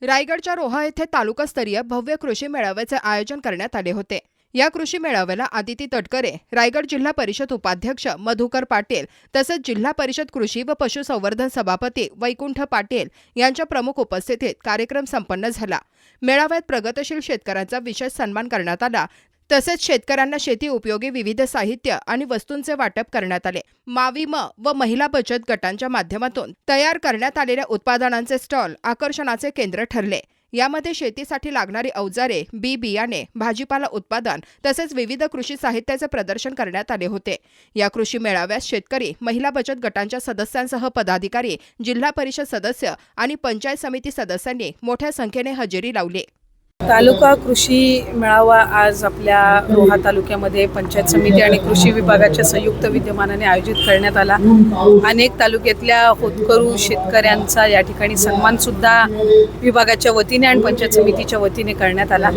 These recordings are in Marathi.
रायगडच्या रोहा येथे तालुकास्तरीय भव्य कृषी मेळाव्याचे आयोजन करण्यात आले होते। या कृषी मेळाव्याला आदिती तटकरे, रायगड जिल्हा परिषद उपाध्यक्ष मधुकर पाटील तसेच जिल्हा परिषद कृषी व पशुसंवर्धन सभापती वैकुंठ पाटील यांच्या प्रमुख उपस्थितीत कार्यक्रम संपन्न झाला। मेळाव्यात प्रगतशील शेतकऱ्यांचा विशेष सन्मान करण्यात आला। तसेच शेतकऱ्यांना शेती उपयोगी विविध साहित्य आणि वस्तूंचे वाटप करण्यात आले। माविम व महिला बचत गटांच्या माध्यमातून तयार करण्यात आलेल्या उत्पादनांचे स्टॉल आकर्षणाचे केंद्र ठरले। यामध्ये शेतीसाठी लागणारी अवजारे, बियाणे, भाजीपाला उत्पादन तसेच विविध कृषी साहित्याचे प्रदर्शन करण्यात आले होते। या कृषी मेळाव्यात शेतकरी, महिला बचत गटांच्या सदस्यांसह पदाधिकारी, जिल्हा परिषद सदस्य आणि पंचायत समिती सदस्यांनी मोठ्या संख्येने हजेरी लावली। तालुका कृषी मेळावा आज आपल्या रोहा तालुक्यामध्ये पंचायत समिती आणि कृषी विभागाच्या संयुक्त विद्यमानाने आयोजित करण्यात आला। अनेक तालुक्यातल्या होतकरू शेतकऱ्यांचा या ठिकाणी सन्मान सुद्धा विभागाच्या वतीने आणि पंचायत समितीच्या वतीने करण्यात आला।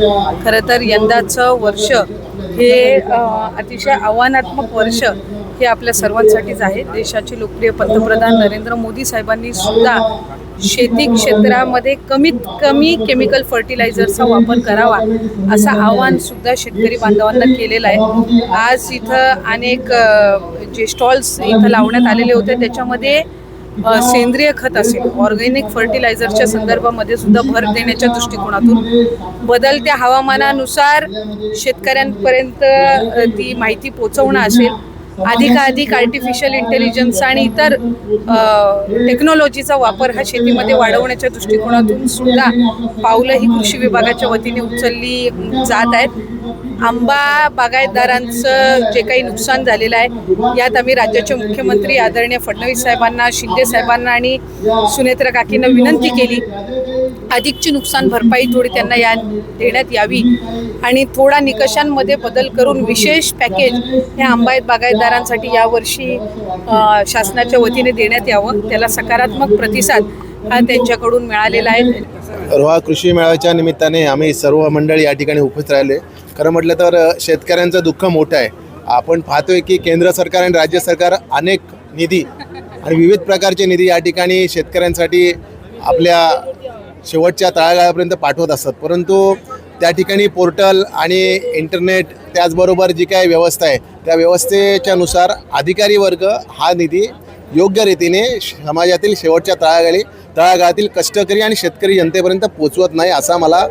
खरं तर यंदाचं वर्ष हे अतिशय आव्हानात्मक वर्ष हे आपल्या सर्वांसाठीच आहे। देशाचे लोकप्रिय पंतप्रधान नरेंद्र मोदी साहेबांनी सुद्धा शेती क्षेत्रामध्ये कमीत कमी केमिकल फर्टिलायझरचा वापर करावा असं आवाहन सुद्धा शेतकरी बांधवांना केलेलं आहे। आज इथं अनेक जे स्टॉल्स इथं लावण्यात आलेले होते त्याच्यामध्ये सेंद्रिय खत असेल, ऑर्गॅनिक फर्टिलायझरच्या संदर्भामध्ये सुद्धा भर देण्याच्या दृष्टिकोनातून बदलत्या हवामानानुसार शेतकऱ्यांपर्यंत ती माहिती पोहोचवणं असेल, अधिकाधिक आर्टिफिशियल इंटेलिजन्स आणि इतर टेक्नॉलॉजीचा वापर हा शेतीमध्ये वाढवण्याच्या दृष्टिकोनातून सुद्धा पावलं ही कृषी विभागाच्या वतीने उचलली जात आहेत। आंबा बागायतदारांचं जे काही नुकसान झालेलं आहे यात आम्ही राज्याचे मुख्यमंत्री आदरणीय फडणवीस साहेबांना, शिंदे साहेबांना आणि सुनेत्रा काकींना विनंती केली अधिकची नुकसान भरपाई थोडी त्यांना देण्यात यावी आणि थोडा निकषांमध्ये बदल करून विशेष पॅकेज हे आंबायत बागायतदारांसाठी यावर्षी शासनाच्या वतीने देण्यात यावं। त्याला सकारात्मक प्रतिसाद हा त्यांच्याकडून मिळालेला आहे। रोहा कृषी मेळाव्याच्या निमित्ताने आम्ही सर्व मंडळी या ठिकाणी उपस्थित राहिले। खरं म्हटलं तर शेतकऱ्यांचं दुःख मोठं आहे। आपण पाहतोय की केंद्र सरकार आणि राज्य सरकार अनेक निधी आणि विविध प्रकारचे निधी या ठिकाणी शेतकऱ्यांसाठी आपल्या शेवटच्या तळागाळापर्यंत पाठवत असतात, परंतु त्या ठिकाणी पोर्टल आणि इंटरनेट त्याचबरोबर जी काही व्यवस्था आहे त्या व्यवस्थेच्या नुसार अधिकारी वर्ग हा निधी योग्य रीतीने समाजातील शेवटच्या तळागाळातील कष्टकरी आणि शेतकरी जनतेपर्यंत पोचवत नाही असा मला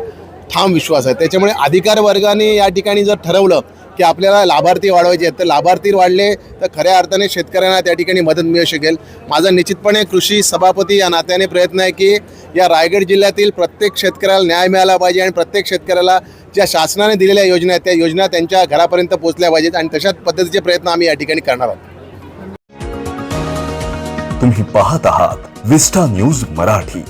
ठाम विश्वास आहे। त्याच्यामुळे अधिकार वर्गाने या ठिकाणी जर ठरवलं की आपल्याला लाभार्थी वाढवायचे आहेत तर लाभार्थी वाढले तर खऱ्या अर्थाने शेतकऱ्यांना त्या ठिकाणी मदत मिळू शकेल। माझा निश्चितपणे कृषी सभापती या नात्याने प्रयत्न आहे की या रायगड जिल्ह्यातील प्रत्येक शेतकऱ्याला न्याय मिळाला पाहिजे आणि प्रत्येक शेतकऱ्याला ज्या शासनाने दिलेल्या योजना आहेत त्या योजना त्यांच्या घरापर्यंत पोहोचल्या पाहिजेत आणि तशाच पद्धतीचे प्रयत्न आम्ही या ठिकाणी करणार आहोत। तुम्ही पाहत आहात विस्टा न्यूज मराठी।